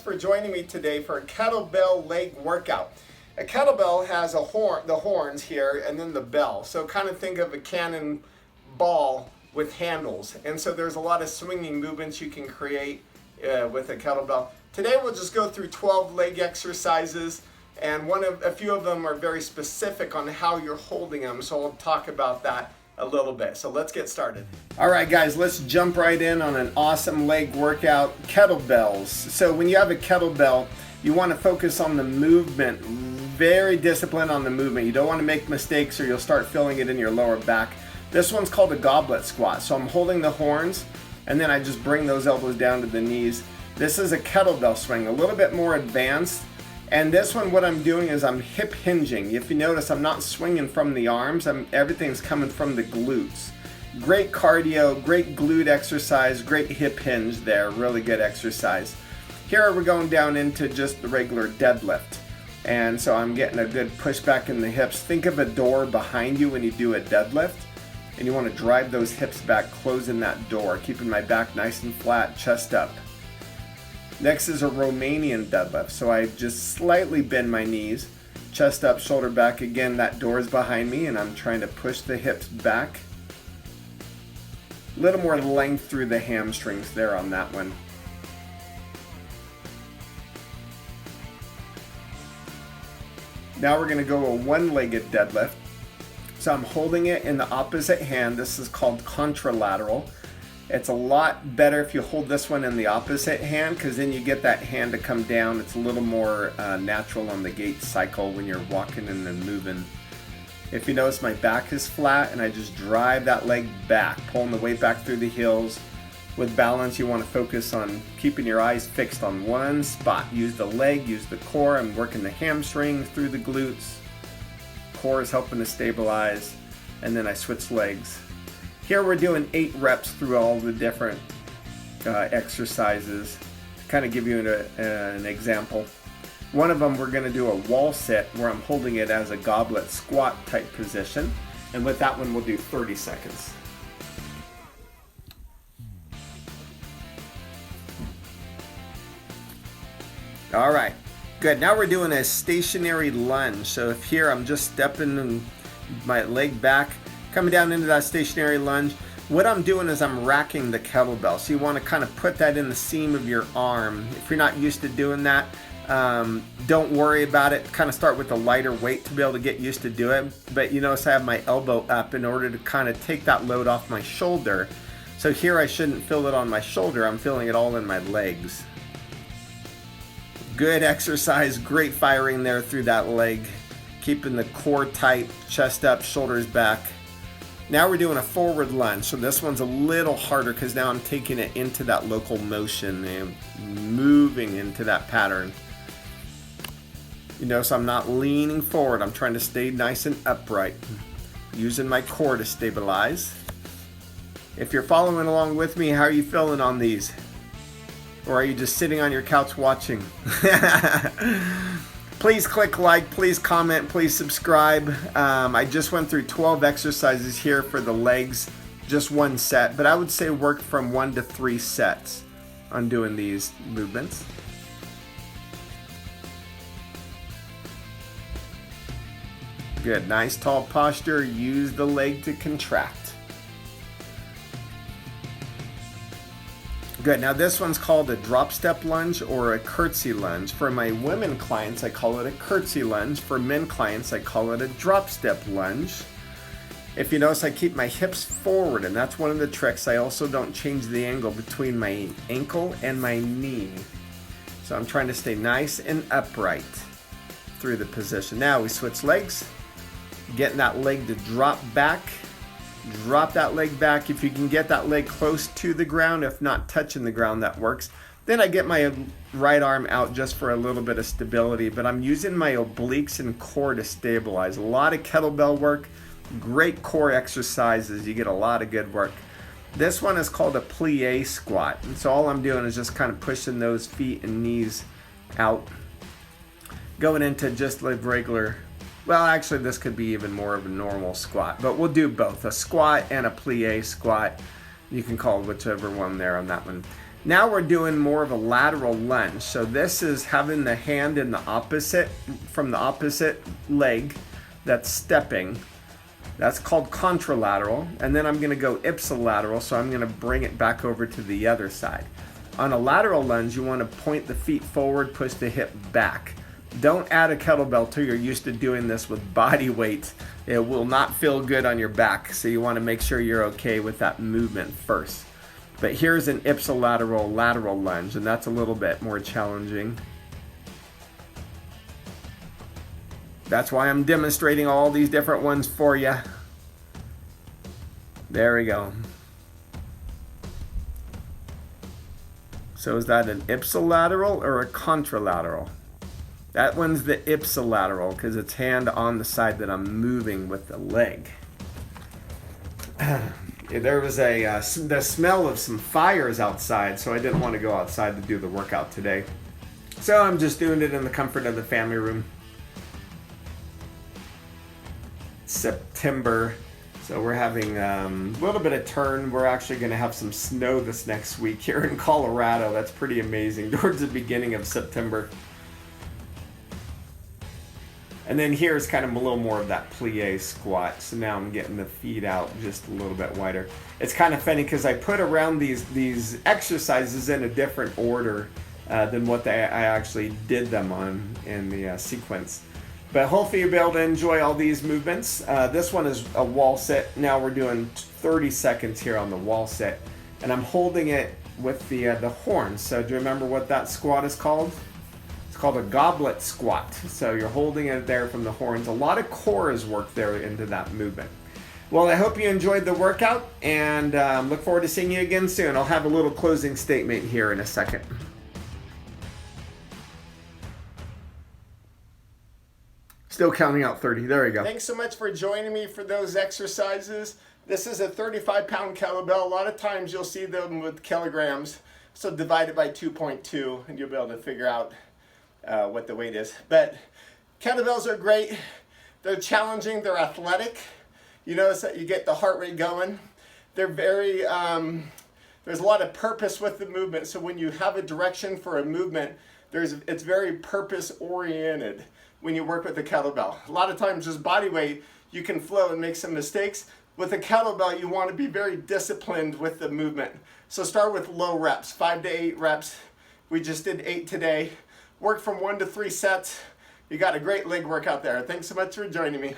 for joining me today for a kettlebell leg workout. A kettlebell has a horn, the horns here, and then the bell. So kind of think of a cannon ball with handles. And so there's a lot of swinging movements you can create with a kettlebell. Today we'll just go through 12 leg exercises, and a few of them are very specific on how you're holding them. So I'll talk about that a little bit. So let's get started. All right, guys, let's jump right in on an awesome leg workout, kettlebells. So when you have a kettlebell, you want to focus on the movement, very disciplined on the movement. You don't want to make mistakes or you'll start feeling it in your lower back. This one's called a goblet squat. So I'm holding the horns and then I just bring those elbows down to the knees. This is a kettlebell swing, a little bit more advanced. And this one, what I'm doing is I'm hip hinging. If you notice, I'm not swinging from the arms. Everything's coming from the glutes. Great cardio, great glute exercise, great hip hinge there, really good exercise. Here we're going down into just the regular deadlift. And so I'm getting a good push back in the hips. Think of a door behind you when you do a deadlift. And you want to drive those hips back, closing that door, keeping my back nice and flat, chest up. Next is a Romanian deadlift. So I just slightly bend my knees, chest up, shoulder back. Again, that door is behind me and I'm trying to push the hips back. A little more length through the hamstrings there on that one. Now we're going to go a one-legged deadlift. So I'm holding it in the opposite hand. This is called contralateral. It's a lot better if you hold this one in the opposite hand because then you get that hand to come down. It's a little more natural on the gait cycle when you're walking and then moving. If you notice, my back is flat and I just drive that leg back, pulling the weight back through the heels. With balance, you want to focus on keeping your eyes fixed on one spot. Use the leg, use the core. I'm working the hamstrings through the glutes. Core is helping to stabilize, and then I switch legs. Here we're doing 8 reps through all the different exercises. To kind of give you an example. One of them we're going to do a wall sit where I'm holding it as a goblet squat type position. And with that one we'll do 30 seconds. All right, good. Now we're doing a stationary lunge. So if here I'm just stepping my leg back, coming down into that stationary lunge, what I'm doing is I'm racking the kettlebell. So you want to kind of put that in the seam of your arm. If you're not used to doing that, don't worry about it. Kind of start with a lighter weight to be able to get used to do it. But you notice I have my elbow up in order to kind of take that load off my shoulder. So here I shouldn't feel it on my shoulder. I'm feeling it all in my legs. Good exercise, great firing there through that leg. Keeping the core tight, chest up, shoulders back. Now we're doing a forward lunge. So this one's a little harder because now I'm taking it into that local motion and moving into that pattern. You notice I'm not leaning forward. I'm trying to stay nice and upright. Using my core to stabilize. If you're following along with me, how are you feeling on these? Or are you just sitting on your couch watching? Please click like, please comment, please subscribe. I just went through 12 exercises here for the legs, just one set, but I would say work from 1 to 3 sets on doing these movements. Good, nice tall posture. Use the leg to contract. Good, now this one's called a drop step lunge or a curtsy lunge. For my women clients, I call it a curtsy lunge. For men clients, I call it a drop step lunge. If you notice, I keep my hips forward, and that's one of the tricks. I also don't change the angle between my ankle and my knee. So I'm trying to stay nice and upright through the position. Now we switch legs, getting that leg to drop back. Drop that leg back. If you can get that leg close to the ground, if not touching the ground, that works. Then I get my right arm out just for a little bit of stability, but I'm using my obliques and core to stabilize. A lot of kettlebell work, great core exercises. You get a lot of good work. This one is called a plie squat. And so all I'm doing is just kind of pushing those feet and knees out. Going into just like regular. Well, actually, this could be even more of a normal squat, but we'll do both, a squat and a plie squat. You can call whichever one there on that one. Now we're doing more of a lateral lunge. So this is having the hand in the opposite, from the opposite leg that's stepping. That's called contralateral. And then I'm gonna go ipsilateral, so I'm gonna bring it back over to the other side. On a lateral lunge, you wanna point the feet forward, push the hip back. Don't add a kettlebell till you're used to doing this with body weight. It will not feel good on your back, so you wanna make sure you're okay with that movement first. But here's an ipsilateral lateral lunge, and that's a little bit more challenging. That's why I'm demonstrating all these different ones for you. There we go. So is that an ipsilateral or a contralateral? That one's the ipsilateral because it's hand on the side that I'm moving with the leg. There was the smell of some fires outside, so I didn't want to go outside to do the workout today. So I'm just doing it in the comfort of the family room. September, so we're having a little bit of turn. We're actually going to have some snow this next week here in Colorado. That's pretty amazing, towards the beginning of September. And then here's kind of a little more of that plie squat. So now I'm getting the feet out just a little bit wider. It's kind of funny because I put around these exercises in a different order than what I actually did them on in the sequence. But hopefully you'll be able to enjoy all these movements. This one is a wall sit. Now we're doing 30 seconds here on the wall sit. And I'm holding it with the horns. So do you remember what that squat is called? Called a goblet squat. So you're holding it there from the horns. A lot of core is worked there into that movement. Well, I hope you enjoyed the workout and look forward to seeing you again soon. I'll have a little closing statement here in a second. Still counting out 30. There we go. Thanks so much for joining me for those exercises. This is a 35-pound kettlebell. A lot of times you'll see them with kilograms. So divide it by 2.2 and you'll be able to figure out what the weight is. But kettlebells are great. They're challenging. They're athletic. You notice that you get the heart rate going. They're very, there's a lot of purpose with the movement. So when you have a direction for a movement, it's very purpose oriented when you work with the kettlebell. A lot of times just body weight, you can flow and make some mistakes. With a kettlebell, you want to be very disciplined with the movement. So start with low reps, 5 to 8 reps. We just did 8 today. Work from 1 to 3 sets. You got a great leg workout there. Thanks so much for joining me.